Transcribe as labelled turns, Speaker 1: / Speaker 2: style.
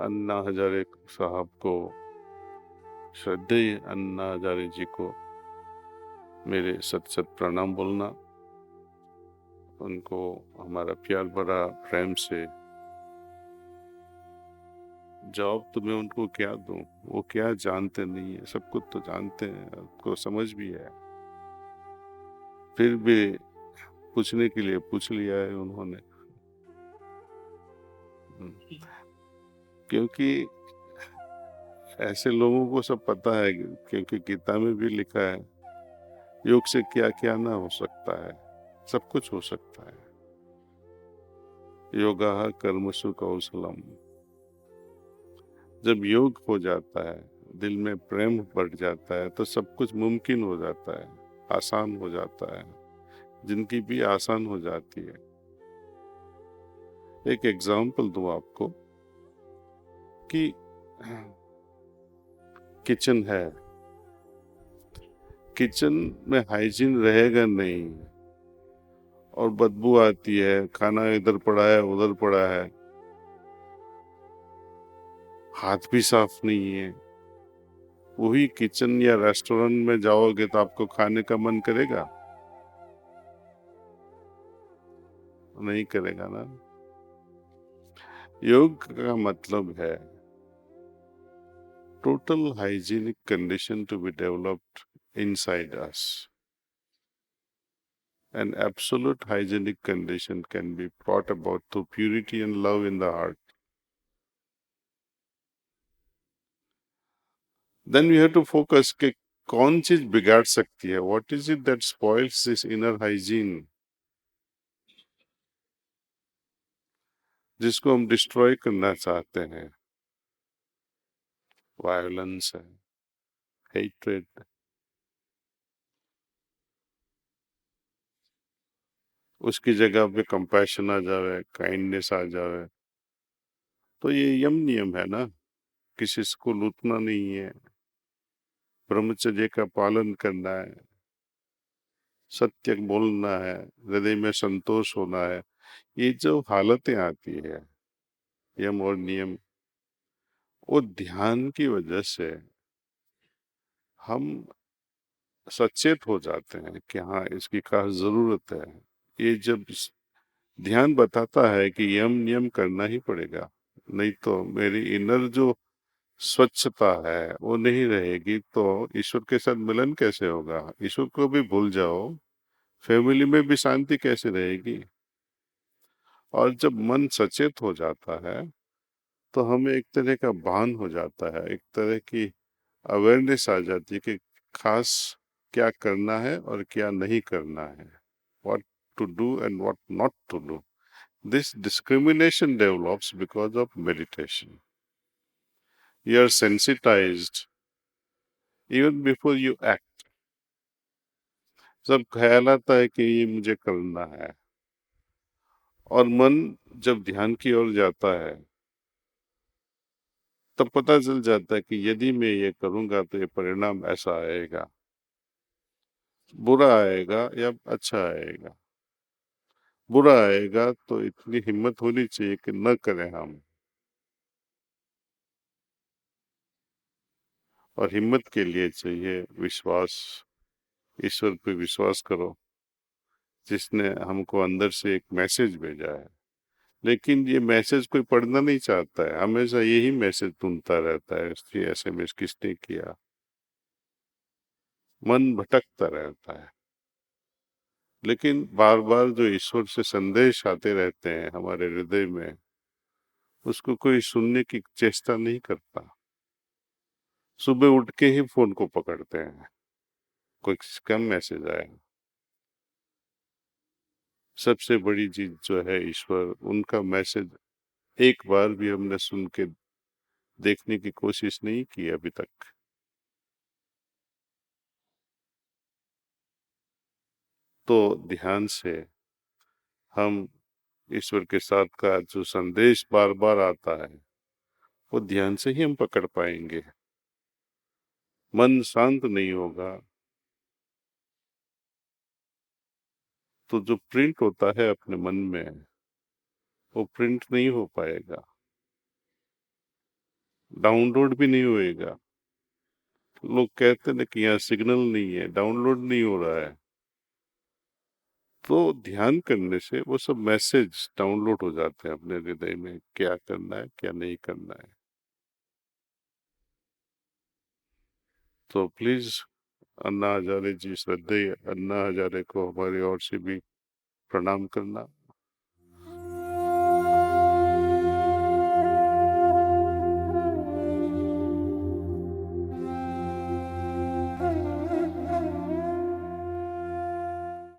Speaker 1: अन्ना हजारे साहब को, श्रद्धेय अन्ना हजारे जी को मेरे सत सत प्रणाम बोलना। उनको हमारा प्यार भरा प्रेम से जवाब तो मैं उनको क्या दूं, वो क्या जानते नहीं है, सब कुछ तो जानते हैं, उनको समझ भी है, फिर भी पूछने के लिए पूछ लिया है उन्होंने। क्योंकि ऐसे लोगों को सब पता है, क्योंकि गीता में भी लिखा है योग से क्या क्या ना हो सकता है, सब कुछ हो सकता है। योगा कर्मसु कौशलम। जब योग हो जाता है, दिल में प्रेम बढ़ जाता है, तो सब कुछ मुमकिन हो जाता है, आसान हो जाता है, जिंदगी भी आसान हो जाती है। एक एग्जाम्पल दूं आपको कि किचन है, किचन में हाइजीन रहेगा नहीं और बदबू आती है, खाना इधर पड़ा है उधर पड़ा है, हाथ भी साफ नहीं है, वही किचन या रेस्टोरेंट में जाओगे तो आपको खाने का मन करेगा? नहीं करेगा ना। योग का मतलब है total hygienic condition to be developed inside us. An absolute hygienic condition can be brought about through purity and love in the heart. Then we have to focus कि कौन चीज बिगाड़ सकती है, what is it that spoils this inner hygiene, जिसको हम destroy करना चाहते हैं। वायलेंस है, हेट्रेड, उसकी जगह पे कंपैशन आ जावे, काइंडनेस आ जावे। तो ये यम नियम है ना, किसी को लूटना नहीं है, ब्रह्मचर्य का पालन करना है, सत्य बोलना है, हृदय में संतोष होना है। ये जो हालतें आती है, यम और नियम, वो ध्यान की वजह से हम सचेत हो जाते हैं कि हाँ इसकी खास जरूरत है। ये जब ध्यान बताता है कि यम नियम करना ही पड़ेगा, नहीं तो मेरी इनर जो स्वच्छता है वो नहीं रहेगी, तो ईश्वर के साथ मिलन कैसे होगा? ईश्वर को भी भूल जाओ, फैमिली में भी शांति कैसे रहेगी? और जब मन सचेत हो जाता है तो हमें एक तरह का भान हो जाता है, एक तरह की अवेयरनेस आ जाती है कि खास क्या करना है और क्या नहीं करना है, what to do and what not to do. This discrimination develops because of meditation. You are sensitized even before you act. जब ख्याल आता है कि ये मुझे करना है, और मन जब ध्यान की ओर जाता है, तब पता चल जाता है कि यदि मैं ये करूंगा तो ये परिणाम ऐसा आएगा, बुरा आएगा या अच्छा आएगा। बुरा आएगा तो इतनी हिम्मत होनी चाहिए कि न करें हम, और हिम्मत के लिए चाहिए विश्वास। ईश्वर पे विश्वास करो, जिसने हमको अंदर से एक मैसेज भेजा है। लेकिन ये मैसेज कोई पढ़ना नहीं चाहता है, हमेशा यही मैसेज ढूंढता रहता है, इसकी एसएमएस किसने किया, मन भटकता रहता है। लेकिन बार बार जो ईश्वर से संदेश आते रहते हैं हमारे हृदय में, उसको कोई सुनने की चेष्टा नहीं करता। सुबह उठ के ही फोन को पकड़ते हैं, कोई कम मैसेज आया। सबसे बड़ी चीज जो है ईश्वर, उनका मैसेज एक बार भी हमने सुन के देखने की कोशिश नहीं की अभी तक। तो ध्यान से हम ईश्वर के साथ का जो संदेश बार बार आता है, वो ध्यान से ही हम पकड़ पाएंगे। मन शांत नहीं होगा तो जो प्रिंट होता है अपने मन में, वो प्रिंट नहीं हो पाएगा। डाउनलोड भी नहीं होएगा। लोग कहते हैं ना कि यहाँ सिग्नल नहीं है, डाउनलोड नहीं हो रहा है। तो ध्यान करने से वो सब मैसेज डाउनलोड हो जाते हैं अपने हृदय में, क्या करना है क्या नहीं करना है। तो प्लीज अन्ना हजारे जी, श्रद्धेय अन्ना हजारे को हमारी ओर से भी प्रणाम करना।